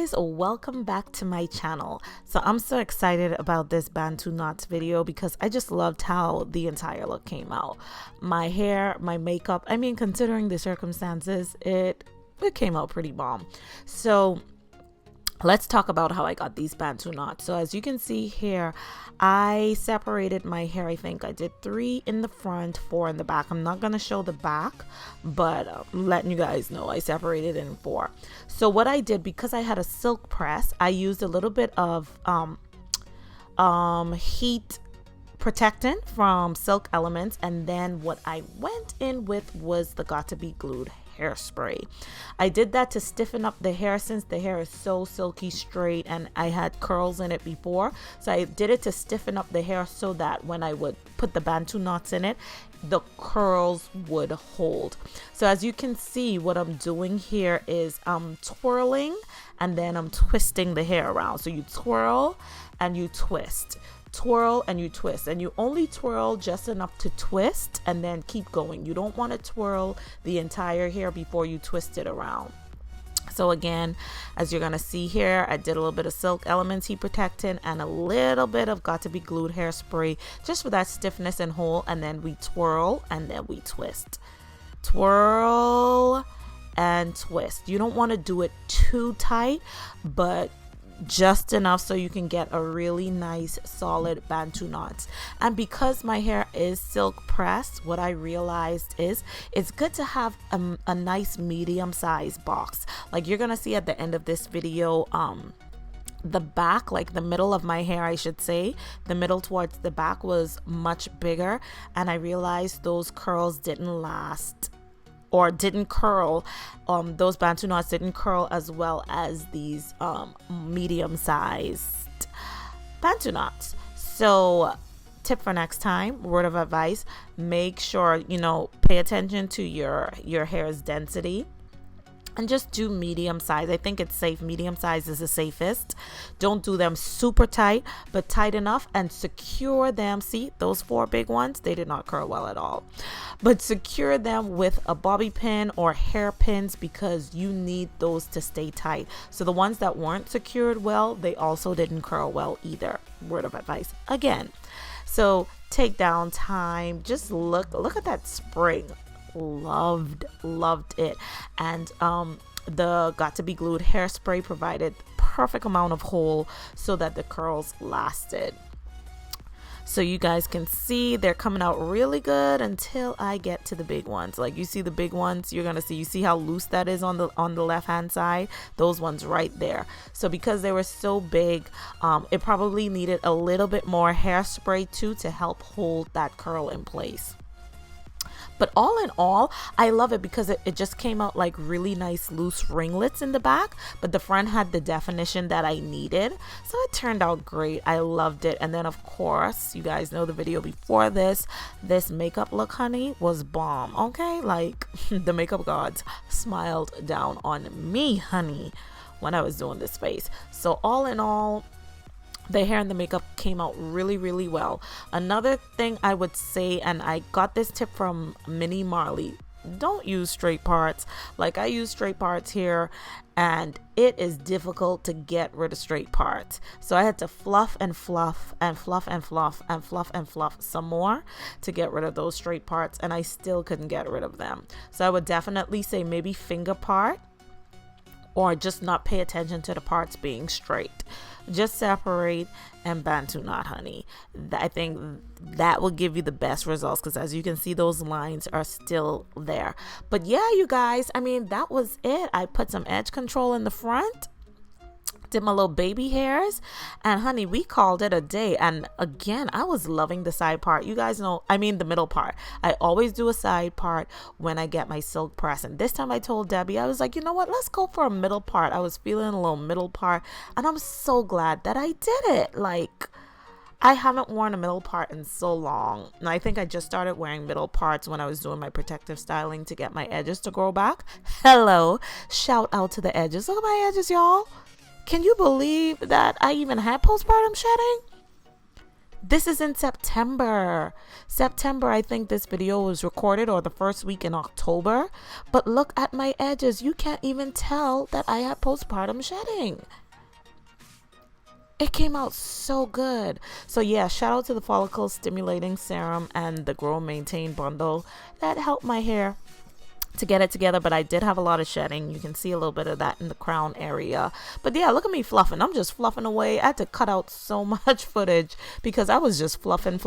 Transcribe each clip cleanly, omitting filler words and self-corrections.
guys, welcome back to my channel. So I'm so excited about this Bantu knots video because I just loved how the entire look came out. My hair, my makeup, I mean, considering the circumstances, it came out pretty bomb. So let's talk about how I got these Bantu knots. So as you can see here, I separated my hair. I think I did 3 in the front, 4 in the back. I'm not going to show the back, but I'm letting you guys know I separated in 4. So what I did, because I had a silk press, I used a little bit of heat protectant from Silk Elements, and then what I went in with was the Got to Be Glued hairspray. I did that to stiffen up the hair since the hair is so silky straight and I had curls in it before. So I did it to stiffen up the hair so that when I would put the Bantu knots in it, the curls would hold. So as you can see, what I'm doing here is I'm twirling and then I'm twisting the hair around. So you twirl and you twist. Twirl and you twist, and you only twirl just enough to twist and then keep going. You don't want to twirl the entire hair before you twist it around. So again, as you're gonna see here, I did a little bit of Silk Elements heat protectant and a little bit of Got to Be Glued hairspray just for that stiffness and hold, and then we twirl and then we twist. Twirl and twist. You don't want to do it too tight, but just enough so you can get a really nice solid Bantu knots. And because my hair is silk pressed, what I realized is it's good to have a nice medium size box. Like you're gonna see at the end of this video, the back, like the middle of my hair, I should say, the middle towards the back was much bigger, and I realized those curls didn't last or didn't curl. Those Bantu knots didn't curl as well as these medium-sized Bantu knots. So tip for next time, word of advice, make sure, pay attention to your hair's density and just do medium size. I think it's safe. Medium size is the safest. Don't do them super tight, but tight enough, and secure them. See, those 4 big ones, they did not curl well at all. But secure them with a bobby pin or hairpins because you need those to stay tight. So the ones that weren't secured well, they also didn't curl well either. Word of advice again. So take down time. Just look at that spring. Loved it. And the Got to Be Glued hairspray provided perfect amount of hold so that the curls lasted. So you guys can see they're coming out really good until I get to the big ones. Like you see the big ones, you see how loose that is on the left hand side, those ones right there. So because they were so big, it probably needed a little bit more hairspray too to help hold that curl in place. But all in all, I love it because it just came out like really nice loose ringlets in the back, but the front had the definition that I needed. So it turned out great. I loved it. And then of course, you guys know the video before this makeup look, honey, was bomb. Okay, like the makeup gods smiled down on me, honey, when I was doing this face. So all in all, the hair and the makeup came out really well. Another thing I would say, and I got this tip from Minnie Marley, don't use straight parts. Like I use straight parts here and it is difficult to get rid of straight parts. So I had to fluff and fluff and fluff and fluff and fluff and fluff some more to get rid of those straight parts, and I still couldn't get rid of them. So I would definitely say maybe finger part, or just not pay attention to the parts being straight. Just separate and Bantu knot, honey. I think that will give you the best results because as you can see, those lines are still there. But yeah, you guys, I mean, that was it. I put some edge control in the front, did my little baby hairs, and honey, we called it a day. And again, I was loving the side part. You guys know, I mean the middle part. I always do a side part when I get my silk press, and this time I told Debbie, I was like, you know what, let's go for a middle part. I was feeling a little middle part, and I'm so glad that I did it. Like, I haven't worn a middle part in so long, and I think I just started wearing middle parts when I was doing my protective styling to get my edges to grow back. Hello, shout out to the edges. Look at my edges, y'all. Can you believe that I even had postpartum shedding? This is in September. September, I think this video was recorded, or the first week in October. But look at my edges. You can't even tell that I had postpartum shedding. It came out so good. So yeah, shout out to the follicle stimulating serum and the Grow Maintain bundle that helped my hair to get it together. But I did have a lot of shedding. You can see a little bit of that in the crown area. But yeah, look at me fluffing. I'm just fluffing away. I had to cut out so much footage because I was just fluffing.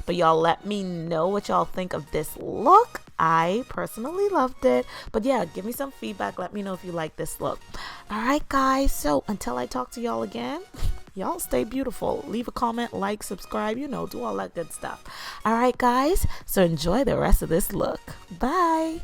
But y'all let me know what y'all think of this look. I personally loved it. But yeah, give me some feedback. Let me know if you like this look. All right, guys. So until I talk to y'all again, y'all stay beautiful. Leave a comment, like, subscribe, do all that good stuff. All right, guys. So enjoy the rest of this look. Bye.